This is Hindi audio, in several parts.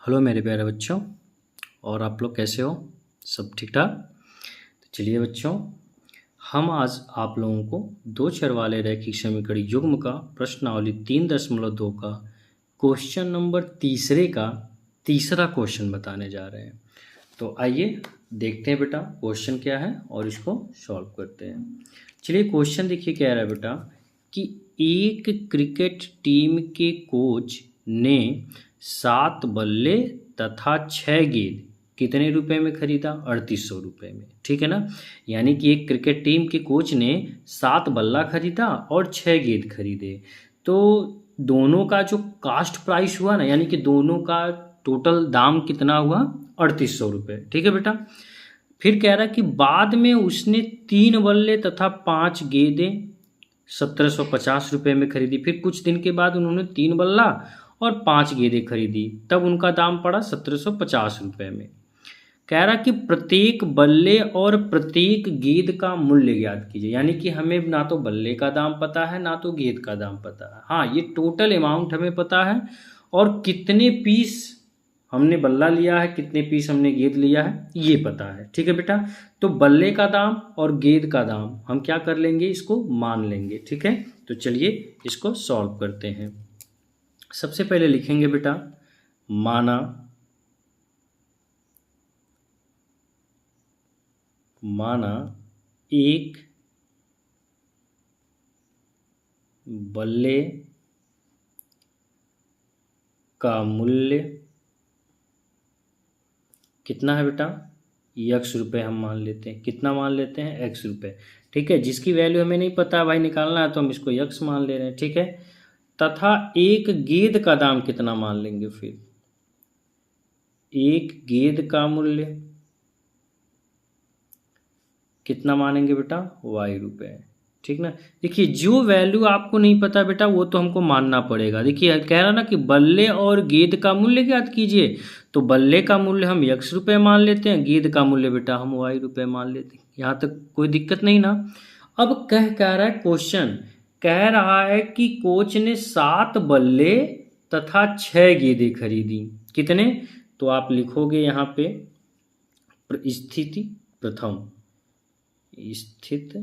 हेलो मेरे प्यारे बच्चों, और आप लोग कैसे हो? सब ठीक ठाक? तो चलिए बच्चों, हम आज आप लोगों को दो चर वाले रैखिक समीकरण युग्म का प्रश्नावली 3.2 का क्वेश्चन नंबर तीसरे का तीसरा क्वेश्चन बताने जा रहे हैं। तो आइए देखते हैं बेटा क्वेश्चन क्या है और इसको सॉल्व करते हैं। चलिए क्वेश्चन देखिए क्या रहा है बेटा कि एक क्रिकेट टीम के कोच ने 7 बल्ले तथा 6 गेंद कितने रुपए में खरीदा? 3800 रुपये में। ठीक है ना। यानी कि एक क्रिकेट टीम के कोच ने 7 बल्ला खरीदा और 6 गेंद खरीदे। तो दोनों का जो कास्ट प्राइस हुआ ना, यानी कि दोनों का टोटल दाम कितना हुआ? 3800 रुपये। ठीक है बेटा। फिर कह रहा है कि बाद में उसने 3 बल्ले तथा 5 गेंदें 1750 रुपये में खरीदी। फिर कुछ दिन के बाद उन्होंने 3 बल्ला और 5 गेंदें खरीदी, तब उनका दाम पड़ा 1750 रुपये में। कह रहा कि प्रत्येक बल्ले और प्रत्येक गेंद का मूल्य ज्ञात कीजिए। यानी कि हमें ना तो बल्ले का दाम पता है ना तो गेंद का दाम पता है। हाँ, ये टोटल अमाउंट हमें पता है और कितने पीस हमने बल्ला लिया है, कितने पीस हमने गेंद लिया है, ये पता है। ठीक है बेटा। तो बल्ले का दाम और गेंद का दाम हम क्या कर लेंगे, इसको मान लेंगे। ठीक है। तो चलिए इसको सॉल्व करते हैं। सबसे पहले लिखेंगे बेटा माना एक बल्ले का मूल्य कितना है बेटा? x रुपये हम मान लेते हैं। कितना मान लेते हैं? x रुपये। ठीक है। जिसकी वैल्यू हमें नहीं पता भाई निकालना है तो हम इसको x मान ले रहे हैं। ठीक है। तथा एक गेंद का दाम कितना मान लेंगे? फिर एक गेंद का मूल्य कितना मानेंगे बेटा? y रुपये। ठीक ना। देखिए जो वैल्यू आपको नहीं पता बेटा वो तो हमको मानना पड़ेगा। देखिए कह रहा ना कि बल्ले और गेंद का मूल्य ज्ञात कीजिए, तो बल्ले का मूल्य हम x रुपये मान लेते हैं, गेंद का मूल्य बेटा हम y रुपये मान लेते हैं। यहाँ तक कोई दिक्कत नहीं ना। अब कह रहा है क्वेश्चन, कह रहा है कि कोच ने 7 बल्ले तथा 6 गेंदें खरीदी। कितने? तो आप लिखोगे यहाँ पे स्थिति प्रथम, स्थित।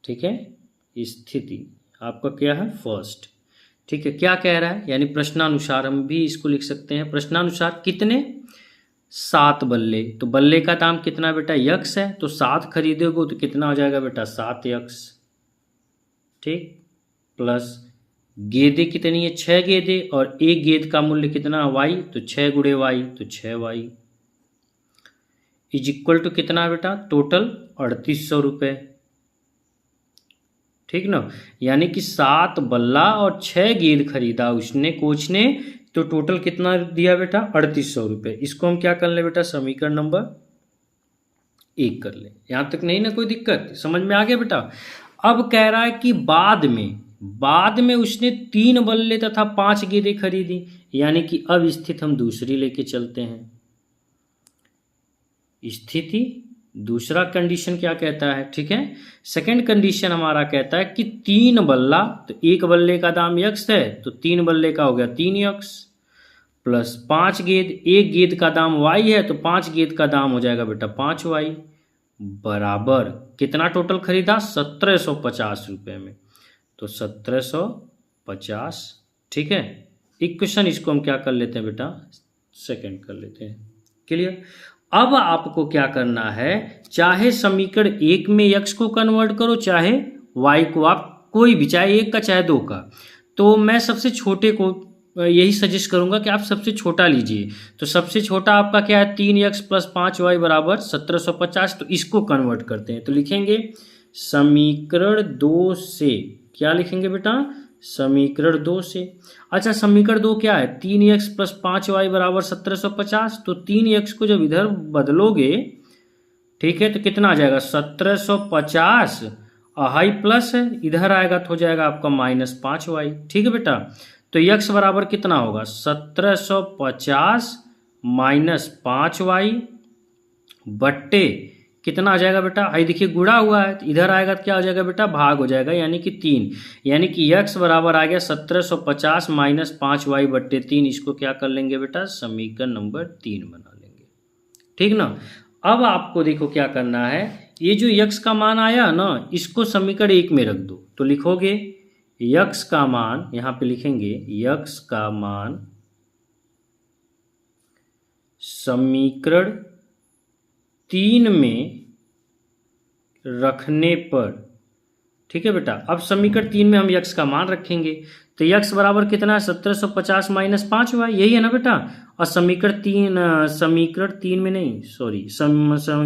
ठीक है। स्थिति आपका क्या है? फर्स्ट। ठीक है। क्या कह रहा है, यानी प्रश्नानुसार हम भी इसको लिख सकते हैं। प्रश्नानुसार कितने? 7 बल्ले। तो बल्ले का दाम कितना बेटा? x है, तो 7 खरीदोगे तो कितना हो जाएगा बेटा? 7x। ठीक। प्लस गेंदें कितनी है? 6 गेंदें, और एक गेंद का मूल्य कितना? y, तो 6 गुणे y, तो 6y इज इक्वल टू कितना बेटा? टोटल 3800 रुपये। ठीक ना। यानी कि 7 बल्ला और 6 गेंद खरीदा उसने, कोच ने, तो टोटल कितना दिया बेटा? 3800 रुपये। इसको हम क्या कर ले बेटा? समीकरण नंबर 1 कर ले। यहां तक नहीं ना कोई दिक्कत? समझ में आ गया बेटा। अब कह रहा है कि बाद में उसने 3 बल्ले तथा 5 गेंदें खरीदी। यानी कि अब स्थिति हम दूसरी लेके चलते हैं। स्थिति दूसरा कंडीशन क्या कहता है? ठीक है। सेकंड कंडीशन हमारा कहता है कि 3 बल्ला, तो एक बल्ले का दाम x है, तो 3 बल्ले का हो गया 3x, प्लस 5 गेंद, एक गेंद का दाम y है, तो 5 गेंद का दाम हो जाएगा बेटा 5y, बराबर कितना टोटल खरीदा? 1750 रुपये में। तो 1750। ठीक है। इक्वेशन इसको हम क्या कर लेते हैं बेटा? सेकंड कर लेते हैं। क्लियर। अब आपको क्या करना है, चाहे समीकरण 1 में x को कन्वर्ट करो, चाहे y को, आप कोई भी, चाहे 1 का चाहे 2 का। तो मैं सबसे छोटे को यही सजेस्ट करूंगा कि आप सबसे छोटा लीजिए। तो सबसे छोटा आपका क्या है? 3x प्लस 5y बराबर 1750। तो इसको कन्वर्ट करते हैं। तो लिखेंगे समीकरण 2 से, क्या लिखेंगे बेटा? समीकरण 2 से। अच्छा, समीकरण 2 क्या है? 3x प्लस 5y बराबर 1750। तो 3x को जब इधर बदलोगे, ठीक है, तो कितना आ जाएगा? 1750 अहाई प्लस है, इधर आएगा तो हो जाएगा आपका -5y। ठीक है बेटा। तो x बराबर कितना होगा? 1750 -5y बट्टे कितना आ जाएगा बेटा, हाई देखिए गुणा हुआ है तो इधर आएगा तो क्या हो जाएगा बेटा, भाग हो जाएगा, यानी कि 3, यानी कि x बराबर आ गया 1750 माइनस 5y/3। इसको क्या कर लेंगे बेटा, समीकरण नंबर 3 बना लेंगे। ठीक ना। अब आपको देखो क्या करना है, ये जो x का मान आया ना, इसको समीकरण 1 में रख दो। तो लिखोगे x का मान, यहां पे लिखेंगे x का मान समीकरण 3 में रखने पर, ठीक है बेटा। अब समीकरण 3 में हम x का मान रखेंगे तो x बराबर कितना है, 1750 माइनस 5y, यही है ना बेटा। और समीकरण 3 में नहीं, सॉरी,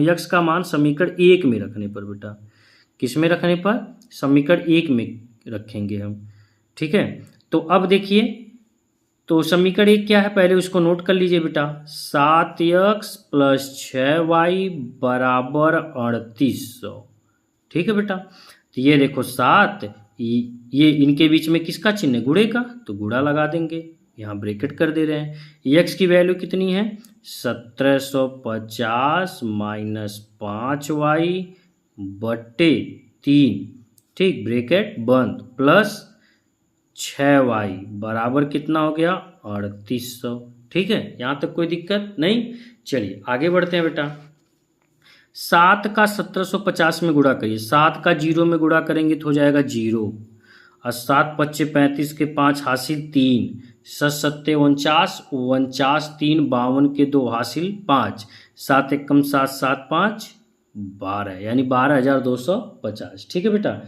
x का मान समीकरण 1 में रखने पर बेटा, किस में रखने पर, समीकरण 1 में रखेंगे हम। ठीक है, तो अब देखिए, तो समीकरण 1 क्या है, पहले उसको नोट कर लीजिए बेटा। 7x प्लस 6y बराबर 3800। ठीक है बेटा, तो ये देखो 7, ये इनके बीच में किसका चिन्ह है, गुणे का, तो गुणा लगा देंगे, यहाँ ब्रैकेट कर दे रहे हैं। x की वैल्यू कितनी है, 1750 माइनस 5y/3, ठीक, ब्रैकेट बंद, प्लस 6y बराबर कितना हो गया, 3800। ठीक है, यहाँ तक कोई दिक्कत नहीं। चलिए आगे बढ़ते हैं बेटा। 7 का 1750 में गुणा करिए, 7 का 0 में गुणा करेंगे तो हो जाएगा 0, और 7 पच्चे 35 के 5 हासिल 3, 7 49, 49 3 52 के 2 हासिल 5, 7 एकम 7 7 5 12, यानी 12,250। ठीक है बेटा।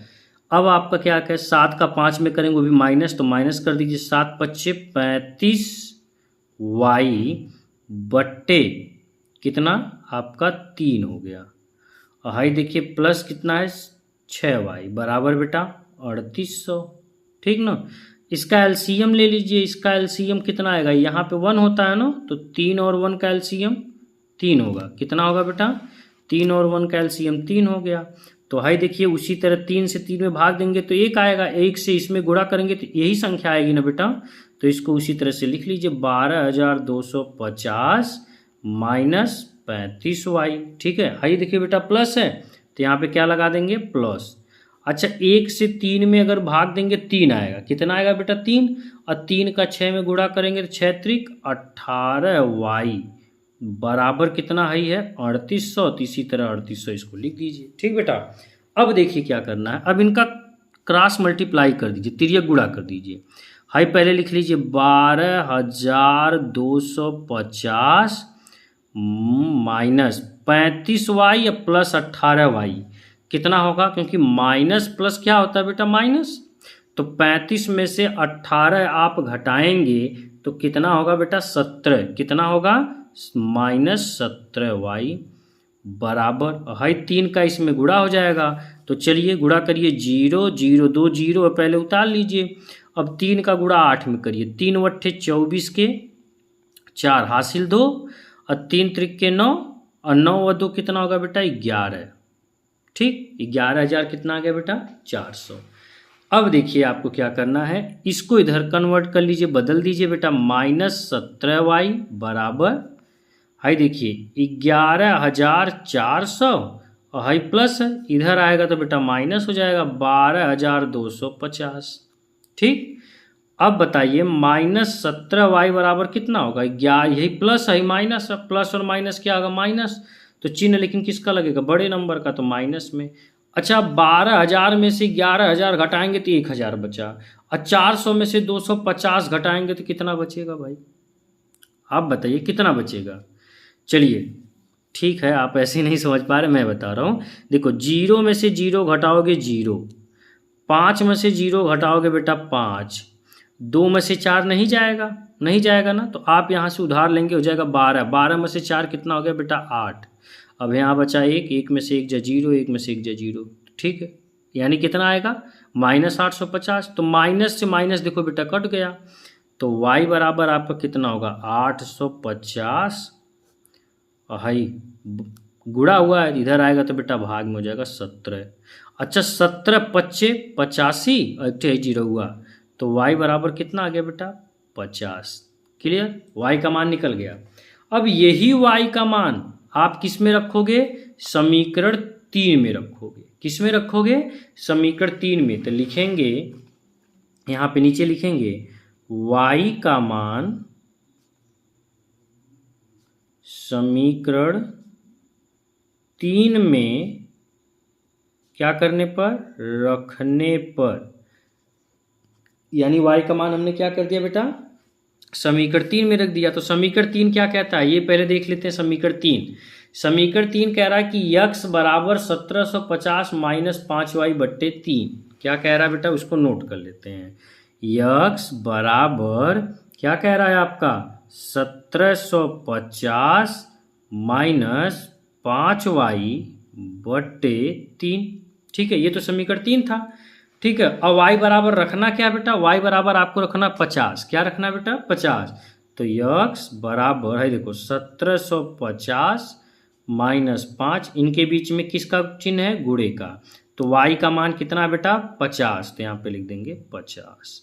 अब आपका क्या है, 7 का 5 में करेंगे वो भी माइनस, तो माइनस कर दीजिए, 7 पच्चे 35 y/, कितना आपका 3 हो गया, और हाई देखिए प्लस कितना है 6y बराबर बेटा 3800। ठीक ना। इसका एलसीएम ले लीजिए, इसका एलसीएम कितना आएगा, यहाँ पे 1 होता है ना, तो 3 और 1 का एलसीएम 3 होगा, कितना होगा बेटा, 3 और 1 का एलसीएम 3 हो गया। तो हाई देखिए उसी तरह 3 से 3 में भाग देंगे तो 1 आएगा, 1 से इसमें गुणा करेंगे तो यही संख्या आएगी ना बेटा, तो इसको उसी तरह से लिख लीजिए 12,250 माइनस 35y। ठीक है, हाई देखिए बेटा प्लस है तो यहाँ पे क्या लगा देंगे, प्लस। अच्छा, 1 से 3 में अगर भाग देंगे 3 आएगा, कितना आएगा बेटा 3, और 3 का 6 में गुणा करेंगे तो 6 त्रिक 18y बराबर कितना हाई है 3800, तो इसी तरह 3800 इसको लिख दीजिए। ठीक बेटा। अब देखिए क्या करना है, अब इनका क्रॉस मल्टीप्लाई कर दीजिए, तिर्यक गुणा कर दीजिए। हाई पहले लिख लीजिए 12,250 माइनस 35y प्लस 18y, कितना होगा, क्योंकि माइनस प्लस क्या होता है बेटा, माइनस, तो 35 में से 18 आप घटाएंगे तो कितना होगा बेटा 17, कितना होगा -17y बराबर, हाई 3 का इसमें गुणा हो जाएगा, तो चलिए गुणा करिए, 0 0 2 0 पहले उतार लीजिए। अब 3 का गुणा 8 में करिए, 3 वट्ठे 24 के 4 हासिल 2, और 3 त्रिक के 9, और 9 व 2 कितना होगा बेटा 11। ठीक, 11,000 कितना आ गया बेटा 400। अब देखिए आपको क्या करना है, इसको इधर कन्वर्ट कर लीजिए, बदल दीजिए बेटा, -17y बराबर, हाई देखिए 11,400, और हाई प्लस है, इधर आएगा तो बेटा माइनस हो जाएगा 12,250। ठीक, अब बताइए -17y बराबर कितना होगा, यही प्लस है माइनस, प्लस और माइनस क्या होगा माइनस, तो चिन्ह लेकिन किसका लगेगा, बड़े नंबर का, तो माइनस में। अच्छा, 12,000 में से 11,000 घटाएंगे तो 1,000 बचा, और 400 में से 250 घटाएंगे तो कितना बचेगा भाई, आप बताइए कितना बचेगा। चलिए ठीक है, आप ऐसे नहीं समझ पा रहे, मैं बता रहा हूँ। देखो 0 में से 0 घटाओगे 0, 5 में से 0 घटाओगे बेटा 5, 2 में से 4 नहीं जाएगा, नहीं जाएगा ना, तो आप यहाँ से उधार लेंगे, हो जाएगा 12, 12 में से 4 कितना हो गया बेटा 8। अब यहाँ बचा 1, 1 में से 1 जा 0, 1 में से 1 जा 0। ठीक है, यानी कितना आएगा -850, तो माइनस से माइनस देखो बेटा कट गया, तो y बराबर आपका कितना होगा 850, और हाई गुणा हुआ है इधर आएगा तो बेटा भाग में हो जाएगा 17। अच्छा, 17 पच्चे 85, और 0 हुआ, तो y बराबर कितना आ गया बेटा 50। क्लियर, y का मान निकल गया। अब यही y का मान आप किस में रखोगे, समीकरण 3 में रखोगे। किस में रखोगे? समीकरण 3 में। तो लिखेंगे यहाँ पे नीचे लिखेंगे y का मान समीकरण 3 में क्या करने पर? रखने पर। यानी y का मान हमने क्या कर दिया बेटा? समीकरण 3 में रख दिया। तो समीकरण 3 क्या कहता है ये पहले देख लेते हैं। समीकरण 3 कह रहा है कि x बराबर 1750 माइनस 5y बट्टे 3। क्या कह रहा है बेटा? उसको नोट कर लेते हैं। x बराबर क्या कह रहा है आपका? 1750 माइनस 5y बट्टे 3। ठीक है, ये तो समीकरण 3 था। ठीक है, अब y बराबर रखना क्या बेटा? y बराबर आपको रखना 50। क्या रखना बेटा? 50। तो x बराबर है, देखो 1750 माइनस 5, इनके बीच में किसका चिन्ह है? गुणे का। तो y का मान कितना बेटा? 50। तो यहाँ पे लिख देंगे 50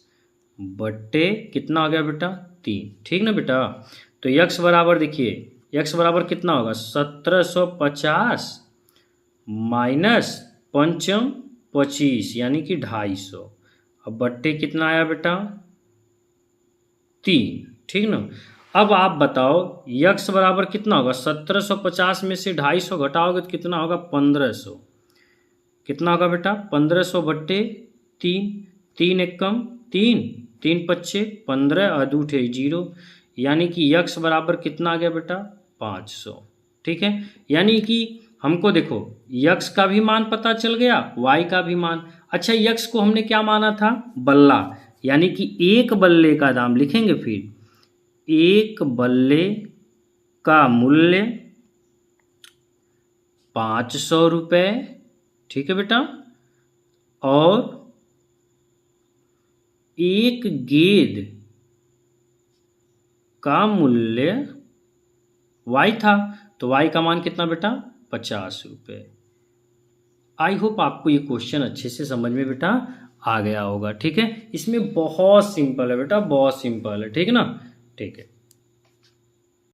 बट्टे कितना हो गया बेटा? 3। ठीक ना बेटा? तो x बराबर देखिए, x बराबर कितना होगा? 1750 माइनस 5 25 यानी कि 250। अब बट्टे कितना आया बेटा? 3। ठीक ना? अब आप बताओ x बराबर कितना होगा? 1750 में से 250 घटाओगे तो कितना होगा? 1500। कितना होगा बेटा? 1500 बट्टे 3। 3 एकम 3, 3 पच्चे 15 और 2 0, यानी कि x बराबर कितना आ गया बेटा? 500। ठीक है, यानी कि हमको देखो x का भी मान पता चल गया, y का भी मान। अच्छा, x को हमने क्या माना था? बल्ला, यानी कि एक बल्ले का दाम लिखेंगे। फिर एक बल्ले का मूल्य 500 रुपये। ठीक है बेटा, और एक गेंद का मूल्य y था। तो y का मान कितना बेटा? 50 रुपये। आई होप आपको ये क्वेश्चन अच्छे से समझ में बेटा आ गया होगा। ठीक है, इसमें बहुत सिंपल है बेटा, बहुत सिंपल है। ठीक है ना? ठीक है।